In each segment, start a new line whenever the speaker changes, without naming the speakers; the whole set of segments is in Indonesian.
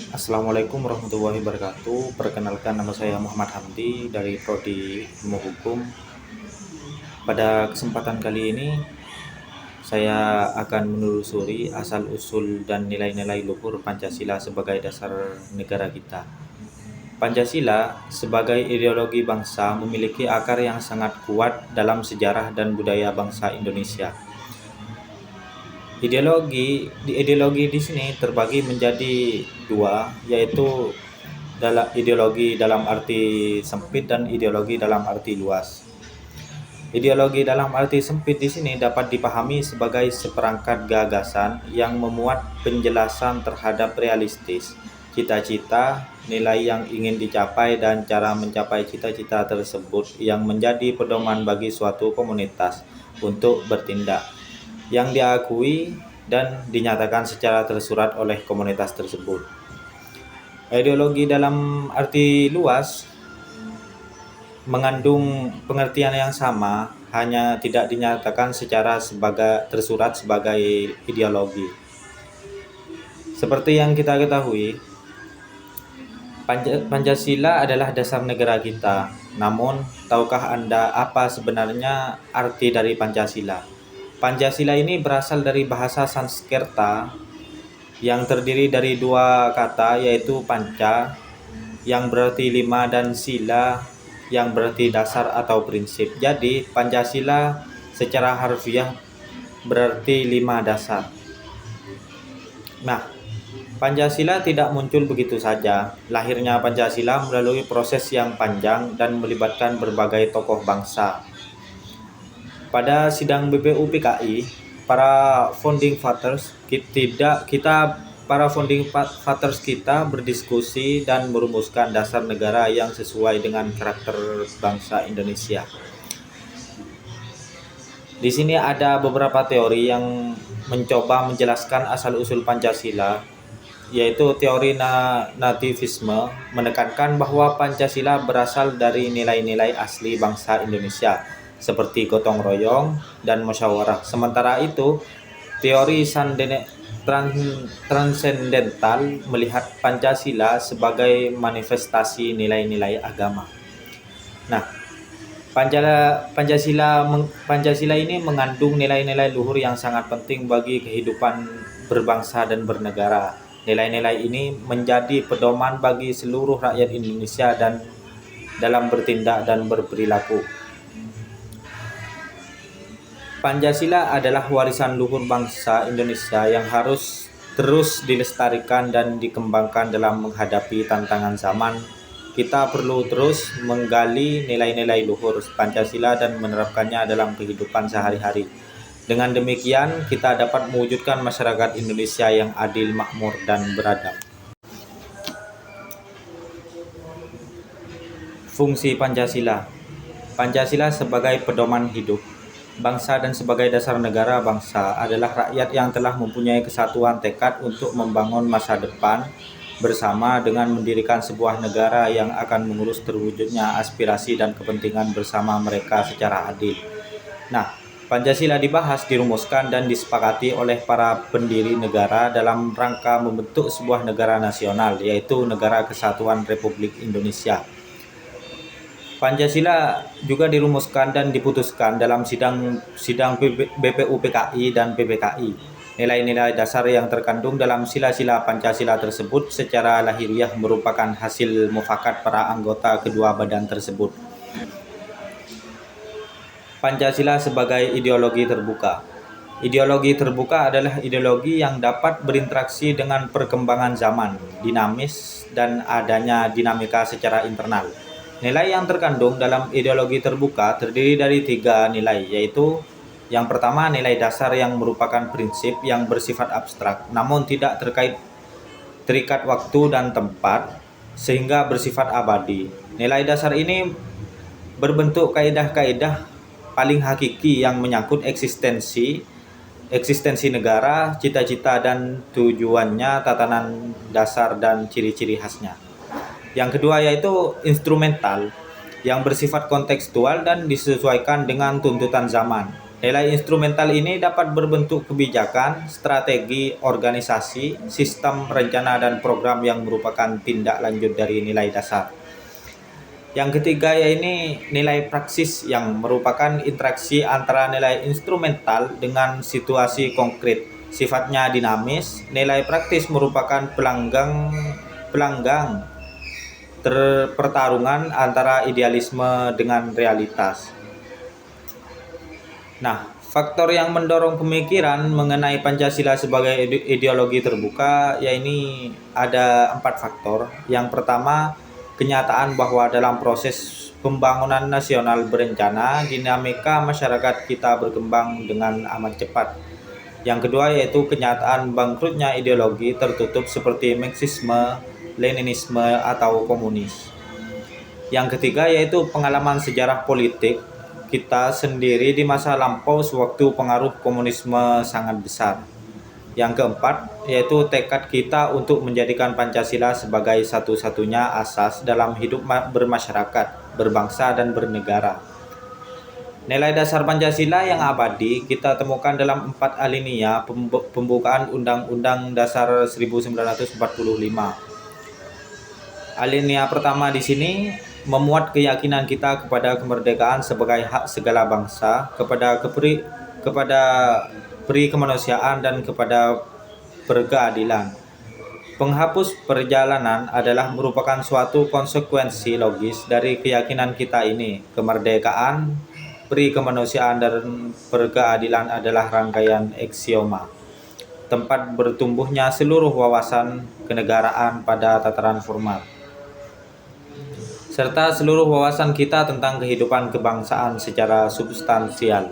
Assalamualaikum warahmatullahi wabarakatuh. Perkenalkan, nama saya Muhammad Hamdi dari Prodi Ilmu Hukum. Pada kesempatan kali ini saya akan menelusuri asal-usul dan nilai-nilai luhur Pancasila sebagai dasar negara kita. Pancasila sebagai ideologi bangsa memiliki akar yang sangat kuat dalam sejarah dan budaya bangsa Indonesia. Ideologi di sini terbagi menjadi dua, yaitu ideologi dalam arti sempit dan ideologi dalam arti luas. Ideologi dalam arti sempit di sini dapat dipahami sebagai seperangkat gagasan yang memuat penjelasan terhadap realistis, cita-cita, nilai yang ingin dicapai dan cara mencapai cita-cita tersebut yang menjadi pedoman bagi suatu komunitas untuk bertindak, yang diakui dan dinyatakan secara tersurat oleh komunitas tersebut. Ideologi dalam arti luas mengandung pengertian yang sama, hanya tidak dinyatakan secara tersurat sebagai ideologi. Seperti yang kita ketahui, Pancasila adalah dasar negara kita. Namun, tahukah Anda apa sebenarnya arti dari Pancasila? Pancasila ini berasal dari bahasa Sanskerta yang terdiri dari dua kata, yaitu panca yang berarti lima dan sila yang berarti dasar atau prinsip. Jadi Pancasila secara harfiah berarti 5 dasar. Nah, Pancasila tidak muncul begitu saja. Lahirnya Pancasila melalui proses yang panjang dan melibatkan berbagai tokoh bangsa. Pada sidang BPU PKI, para founding fathers kita berdiskusi dan merumuskan dasar negara yang sesuai dengan karakter bangsa Indonesia. Di sini ada beberapa teori yang mencoba menjelaskan asal-usul Pancasila, yaitu teori nativisme, menekankan bahwa Pancasila berasal dari nilai-nilai asli bangsa Indonesia, seperti gotong royong dan musyawarah. Sementara itu, teori transendental melihat Pancasila sebagai manifestasi nilai-nilai agama. Nah, Pancasila ini mengandung nilai-nilai luhur yang sangat penting bagi kehidupan berbangsa dan bernegara. Nilai-nilai ini menjadi pedoman bagi seluruh rakyat Indonesia dan dalam bertindak dan berperilaku. Pancasila adalah warisan luhur bangsa Indonesia yang harus terus dilestarikan dan dikembangkan dalam menghadapi tantangan zaman. Kita perlu terus menggali nilai-nilai luhur Pancasila dan menerapkannya dalam kehidupan sehari-hari. Dengan demikian, kita dapat mewujudkan masyarakat Indonesia yang adil, makmur, dan beradab. Fungsi Pancasila. Pancasila sebagai pedoman hidup bangsa dan sebagai dasar negara bangsa adalah rakyat yang telah mempunyai kesatuan tekad untuk membangun masa depan bersama dengan mendirikan sebuah negara yang akan mengurus terwujudnya aspirasi dan kepentingan bersama mereka secara adil. Nah, Pancasila dibahas, dirumuskan, dan disepakati oleh para pendiri negara dalam rangka membentuk sebuah negara nasional, yaitu Negara Kesatuan Republik Indonesia. Pancasila juga dirumuskan dan diputuskan dalam sidang BPU PKI dan PPKI. Nilai-nilai dasar yang terkandung dalam sila-sila Pancasila tersebut secara lahiriah merupakan hasil mufakat para anggota kedua badan tersebut. Pancasila sebagai ideologi terbuka. Ideologi terbuka adalah ideologi yang dapat berinteraksi dengan perkembangan zaman, dinamis, dan adanya dinamika secara internal. Nilai yang terkandung dalam ideologi terbuka terdiri dari 3 nilai, yaitu yang pertama nilai dasar yang merupakan prinsip yang bersifat abstrak, namun tidak terikat waktu dan tempat, sehingga bersifat abadi. Nilai dasar ini berbentuk kaidah-kaidah paling hakiki yang menyangkut eksistensi negara, cita-cita dan tujuannya, tatanan dasar dan ciri-ciri khasnya. Yang kedua yaitu instrumental, yang bersifat kontekstual dan disesuaikan dengan tuntutan zaman. Nilai instrumental ini dapat berbentuk kebijakan, strategi, organisasi, sistem, rencana, dan program yang merupakan tindak lanjut dari nilai dasar. Yang ketiga yaitu nilai praksis yang merupakan interaksi antara nilai instrumental dengan situasi konkret. Sifatnya dinamis, nilai praktis merupakan pelanggang pertarungan antara idealisme dengan realitas. Nah, faktor yang mendorong pemikiran mengenai Pancasila sebagai ideologi terbuka yaitu ada 4 faktor. Yang pertama, kenyataan bahwa dalam proses pembangunan nasional berencana, dinamika masyarakat kita berkembang dengan amat cepat. Yang kedua yaitu kenyataan bangkrutnya ideologi tertutup seperti Marxisme, Leninisme, atau komunis. Yang ketiga yaitu pengalaman sejarah politik kita sendiri di masa lampau sewaktu pengaruh komunisme sangat besar. Yang keempat yaitu tekad kita untuk menjadikan Pancasila sebagai satu-satunya asas dalam hidup bermasyarakat, berbangsa, dan bernegara. Nilai dasar Pancasila yang abadi kita temukan dalam 4 alinea pembukaan Undang-Undang Dasar 1945. Alinea pertama di sini memuat keyakinan kita kepada kemerdekaan sebagai hak segala bangsa, kepada peri kemanusiaan, dan kepada berkeadilan. Penghapus perjalanan adalah merupakan suatu konsekuensi logis dari keyakinan kita ini. Kemerdekaan, peri kemanusiaan, dan berkeadilan adalah rangkaian aksioma, tempat bertumbuhnya seluruh wawasan kenegaraan pada tataran formal, serta seluruh wawasan kita tentang kehidupan kebangsaan secara substansial.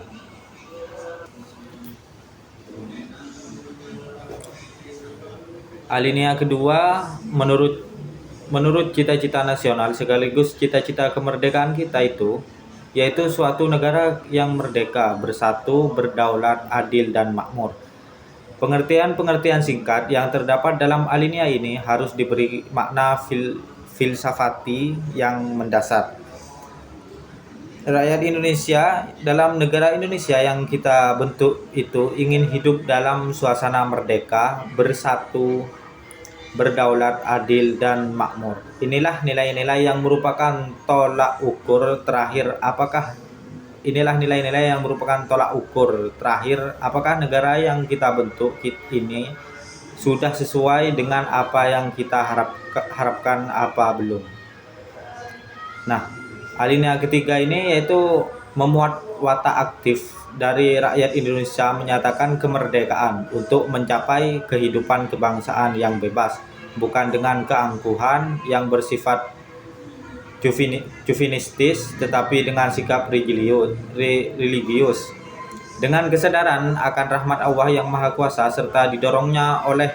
Alinea kedua, menurut cita-cita nasional sekaligus cita-cita kemerdekaan kita itu, yaitu suatu negara yang merdeka, bersatu, berdaulat, adil, dan makmur. Pengertian-pengertian singkat yang terdapat dalam alinea ini harus diberi makna filsafati yang mendasar. Rakyat Indonesia dalam negara Indonesia yang kita bentuk itu ingin hidup dalam suasana merdeka, bersatu, berdaulat, adil, dan makmur. Inilah nilai-nilai yang merupakan tolak ukur terakhir apakah negara yang kita bentuk ini sudah sesuai dengan apa yang kita harapkan apa belum. Nah, alinea ketiga ini yaitu memuat watak aktif dari rakyat Indonesia menyatakan kemerdekaan untuk mencapai kehidupan kebangsaan yang bebas, bukan dengan keangkuhan yang bersifat juvenistis, tetapi dengan sikap religius. Dengan kesadaran akan rahmat Allah yang Maha Kuasa serta didorongnya oleh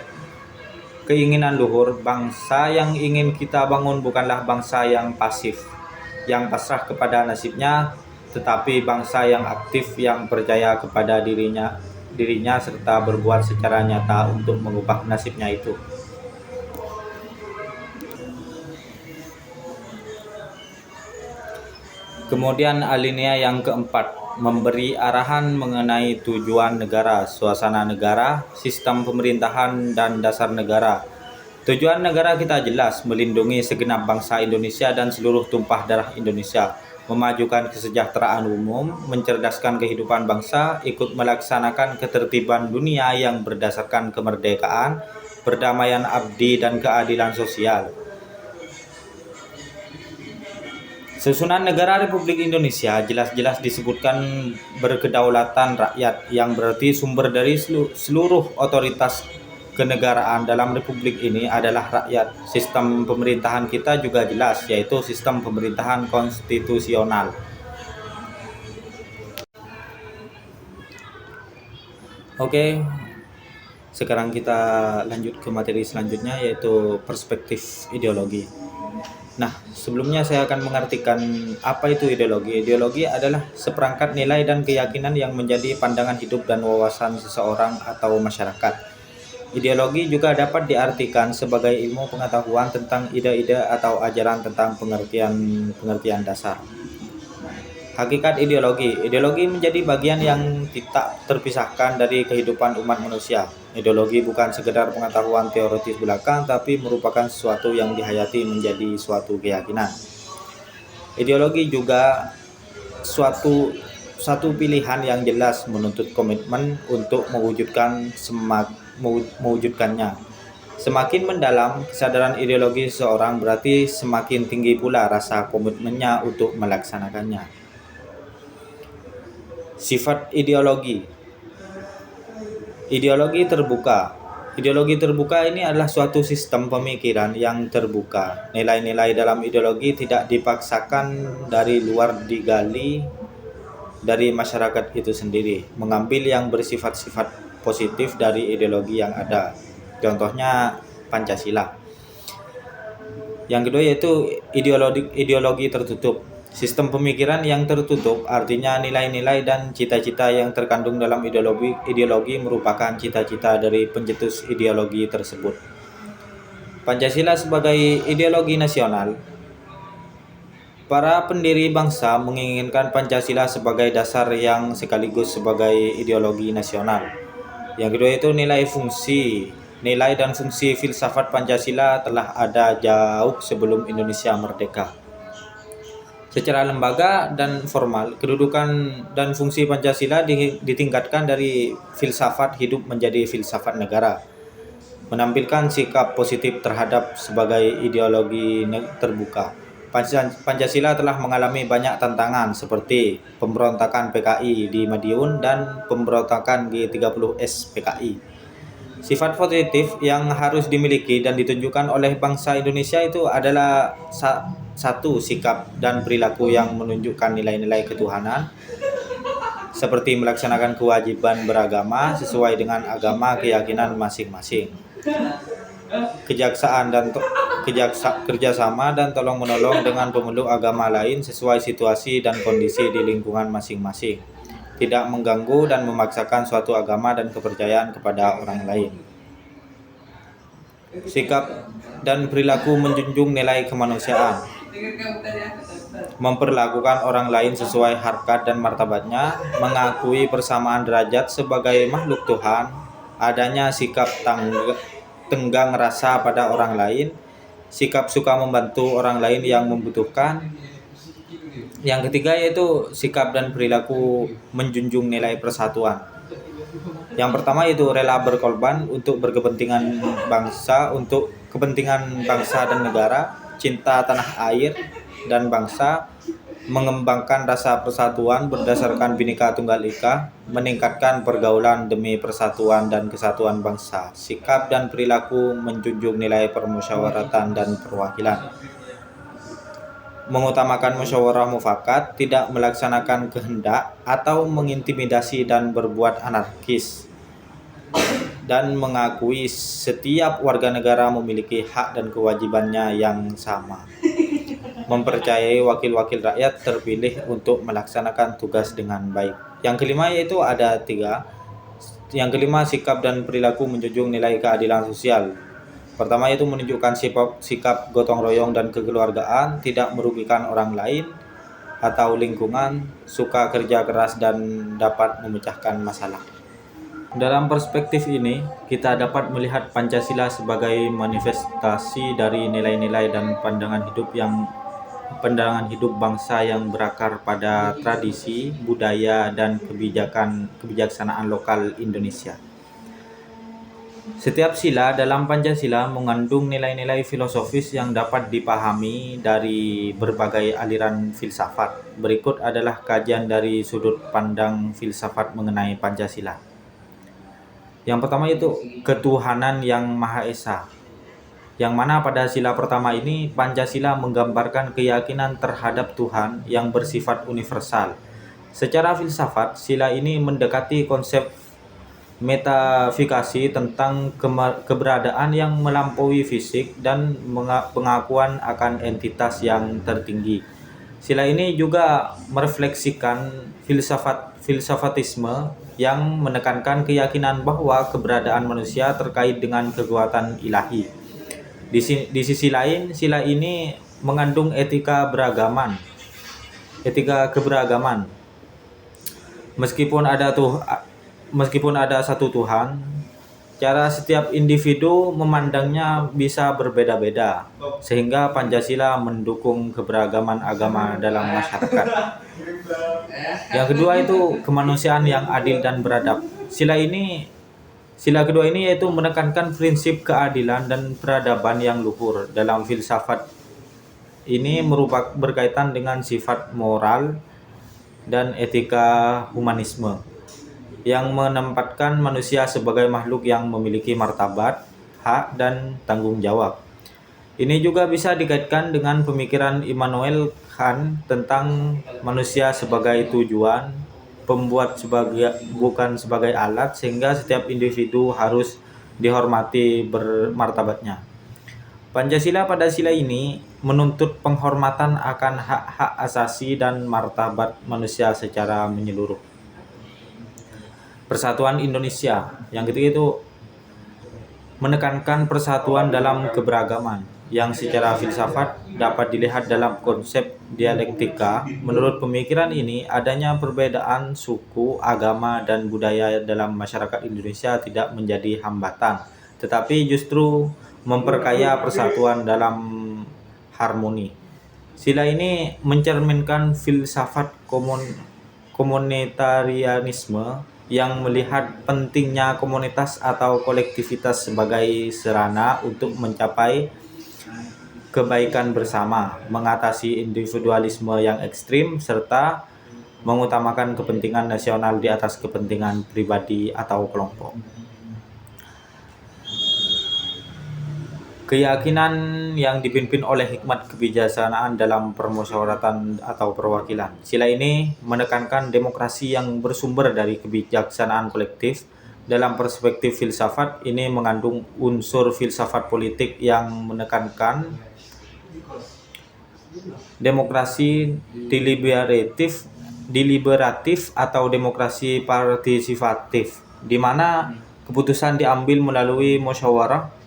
keinginan luhur, bangsa yang ingin kita bangun bukanlah bangsa yang pasif, yang pasrah kepada nasibnya, tetapi bangsa yang aktif, yang percaya kepada dirinya serta berbuat secara nyata untuk mengubah nasibnya itu. Kemudian alinea yang keempat, memberi arahan mengenai tujuan negara, suasana negara, sistem pemerintahan, dan dasar negara. Tujuan negara kita jelas, melindungi segenap bangsa Indonesia dan seluruh tumpah darah Indonesia, memajukan kesejahteraan umum, mencerdaskan kehidupan bangsa, ikut melaksanakan ketertiban dunia yang berdasarkan kemerdekaan, perdamaian abadi, dan keadilan sosial. Susunan negara Republik Indonesia jelas-jelas disebutkan berkedaulatan rakyat, yang berarti sumber dari seluruh otoritas kenegaraan dalam republik ini adalah rakyat. Sistem pemerintahan kita juga jelas, yaitu sistem pemerintahan konstitusional. Oke, sekarang kita lanjut ke materi selanjutnya, yaitu perspektif ideologi. Nah, sebelumnya saya akan mengartikan apa itu ideologi. Ideologi adalah seperangkat nilai dan keyakinan yang menjadi pandangan hidup dan wawasan seseorang atau masyarakat. Ideologi juga dapat diartikan sebagai ilmu pengetahuan tentang ide-ide atau ajaran tentang pengertian dasar. Hakikat ideologi. Ideologi menjadi bagian yang tidak terpisahkan dari kehidupan umat manusia. Ideologi bukan sekedar pengetahuan teoritis belaka, tapi merupakan sesuatu yang dihayati menjadi suatu keyakinan. Ideologi juga satu pilihan yang jelas menuntut komitmen untuk mewujudkannya. Semakin mendalam kesadaran ideologi seseorang, berarti semakin tinggi pula rasa komitmennya untuk melaksanakannya. Sifat ideologi. Ideologi terbuka. Ideologi terbuka ini adalah suatu sistem pemikiran yang terbuka. Nilai-nilai dalam ideologi tidak dipaksakan dari luar, digali dari masyarakat itu sendiri, mengambil yang bersifat-sifat positif dari ideologi yang ada. Contohnya Pancasila. Yang kedua yaitu ideologi tertutup. Sistem pemikiran yang tertutup artinya nilai-nilai dan cita-cita yang terkandung dalam ideologi merupakan cita-cita dari pencetus ideologi tersebut. Pancasila sebagai ideologi nasional. Para pendiri bangsa menginginkan Pancasila sebagai dasar yang sekaligus sebagai ideologi nasional. Yang kedua itu nilai dan fungsi filsafat Pancasila telah ada jauh sebelum Indonesia merdeka. Secara lembaga dan formal, kedudukan dan fungsi Pancasila ditingkatkan dari filsafat hidup menjadi filsafat negara, menampilkan sikap positif terhadap sebagai ideologi terbuka. Pancasila telah mengalami banyak tantangan seperti pemberontakan PKI di Madiun dan pemberontakan G30S PKI. Sifat positif yang harus dimiliki dan ditunjukkan oleh bangsa Indonesia itu adalah satu, sikap dan perilaku yang menunjukkan nilai-nilai ketuhanan, seperti melaksanakan kewajiban beragama sesuai dengan agama keyakinan masing-masing. Kerjasama dan tolong-menolong dengan pemeluk agama lain sesuai situasi dan kondisi di lingkungan masing-masing. Tidak mengganggu dan memaksakan suatu agama dan kepercayaan kepada orang lain. Sikap dan perilaku menjunjung nilai kemanusiaan. Memperlakukan orang lain sesuai harkat dan martabatnya, mengakui persamaan derajat sebagai makhluk Tuhan, adanya sikap tenggang rasa pada orang lain, sikap suka membantu orang lain yang membutuhkan. Yang ketiga yaitu sikap dan perilaku menjunjung nilai persatuan. Yang pertama yaitu rela berkorban untuk berkepentingan bangsa, untuk kepentingan bangsa dan negara, cinta tanah air dan bangsa, mengembangkan rasa persatuan berdasarkan Bhinneka Tunggal Ika, meningkatkan pergaulan demi persatuan dan kesatuan bangsa, sikap dan perilaku menjunjung nilai permusyawaratan dan perwakilan, mengutamakan musyawarah mufakat, tidak melaksanakan kehendak atau mengintimidasi dan berbuat anarkis, dan mengakui setiap warga negara memiliki hak dan kewajibannya yang sama. Mempercayai wakil-wakil rakyat terpilih untuk melaksanakan tugas dengan baik. Yang kelima yaitu ada 3. Yang kelima, sikap dan perilaku menjunjung nilai keadilan sosial. Pertama yaitu menunjukkan sikap gotong royong dan kekeluargaan, tidak merugikan orang lain atau lingkungan, suka kerja keras dan dapat memecahkan masalah. Dalam perspektif ini, kita dapat melihat Pancasila sebagai manifestasi dari nilai-nilai dan pandangan hidup bangsa yang berakar pada tradisi, budaya, dan kebijaksanaan lokal Indonesia. Setiap sila dalam Pancasila mengandung nilai-nilai filosofis yang dapat dipahami dari berbagai aliran filsafat. Berikut adalah kajian dari sudut pandang filsafat mengenai Pancasila. Yang pertama yaitu ketuhanan yang Maha Esa, yang mana pada sila pertama ini Pancasila menggambarkan keyakinan terhadap Tuhan yang bersifat universal. Secara filsafat, sila ini mendekati konsep metafikasi tentang keberadaan yang melampaui fisik dan pengakuan akan entitas yang tertinggi. Sila ini juga merefleksikan filsafatisme yang menekankan keyakinan bahwa keberadaan manusia terkait dengan kekuatan ilahi. Di sisi lain, sila ini mengandung etika beragaman Etika keberagaman. Meskipun ada satu Tuhan, cara setiap individu memandangnya bisa berbeda-beda, sehingga Pancasila mendukung keberagaman agama dalam masyarakat. Yang kedua itu kemanusiaan yang adil dan beradab. Sila kedua ini yaitu menekankan prinsip keadilan dan peradaban yang luhur. Dalam filsafat ini berkaitan dengan sifat moral dan etika humanisme yang menempatkan manusia sebagai makhluk yang memiliki martabat, hak, dan tanggung jawab. Ini juga bisa dikaitkan dengan pemikiran Immanuel Kant tentang manusia sebagai tujuan, pembuat bukan sebagai alat, sehingga setiap individu harus dihormati bermartabatnya. Pancasila pada sila ini menuntut penghormatan akan hak-hak asasi dan martabat manusia secara menyeluruh. Persatuan Indonesia. Yang ketiga itu menekankan persatuan dalam keberagaman, yang secara filsafat dapat dilihat dalam konsep dialektika. Menurut pemikiran ini, adanya perbedaan suku, agama, dan budaya dalam masyarakat Indonesia tidak menjadi hambatan, tetapi justru memperkaya persatuan dalam harmoni. Sila ini mencerminkan filsafat komunitarianisme yang melihat pentingnya komunitas atau kolektivitas sebagai sarana untuk mencapai kebaikan bersama, mengatasi individualisme yang ekstrim, serta mengutamakan kepentingan nasional di atas kepentingan pribadi atau kelompok. Keyakinan yang dipimpin oleh hikmat kebijaksanaan dalam permusyawaratan atau perwakilan. Sila ini menekankan demokrasi yang bersumber dari kebijaksanaan kolektif. Dalam perspektif filsafat, ini mengandung unsur filsafat politik yang menekankan demokrasi deliberatif atau demokrasi partisipatif, di mana keputusan diambil melalui musyawarah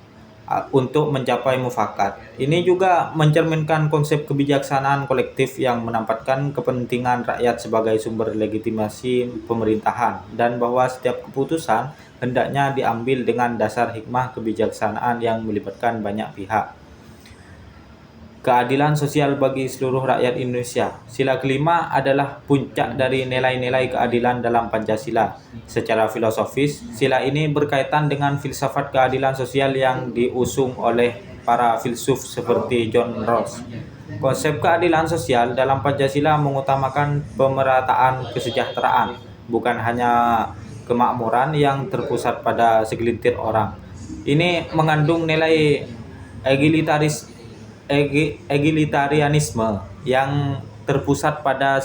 untuk mencapai mufakat. Ini juga mencerminkan konsep kebijaksanaan kolektif yang menempatkan kepentingan rakyat sebagai sumber legitimasi pemerintahan, dan bahwa setiap keputusan hendaknya diambil dengan dasar hikmah kebijaksanaan yang melibatkan banyak pihak. Keadilan sosial bagi seluruh rakyat Indonesia. Sila kelima adalah puncak dari nilai-nilai keadilan dalam Pancasila. Secara filosofis, sila ini berkaitan dengan filsafat keadilan sosial yang diusung oleh para filsuf seperti John Rawls. Konsep keadilan sosial dalam Pancasila mengutamakan pemerataan kesejahteraan, bukan hanya kemakmuran yang terpusat pada segelintir orang. Ini mengandung nilai egalitarianisme yang terpusat pada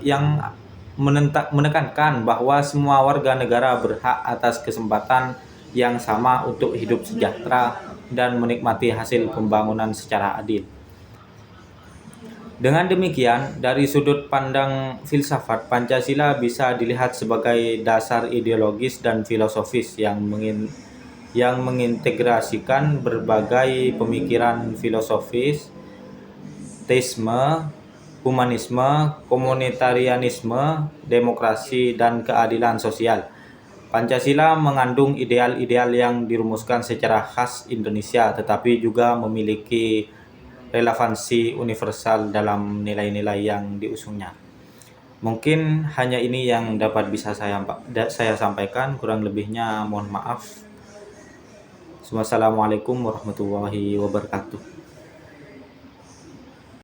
yang menekankan bahwa semua warga negara berhak atas kesempatan yang sama untuk hidup sejahtera dan menikmati hasil pembangunan secara adil. Dengan demikian, dari sudut pandang filsafat, Pancasila bisa dilihat sebagai dasar ideologis dan filosofis yang mengintegrasikan berbagai pemikiran filosofis, teisme, humanisme, komunitarianisme, demokrasi, dan keadilan sosial. Pancasila mengandung ideal-ideal yang dirumuskan secara khas Indonesia, tetapi juga memiliki relevansi universal dalam nilai-nilai yang diusungnya. Mungkin hanya ini yang dapat bisa saya sampaikan, kurang lebihnya mohon maaf. Wassalamualaikum warahmatullahi wabarakatuh.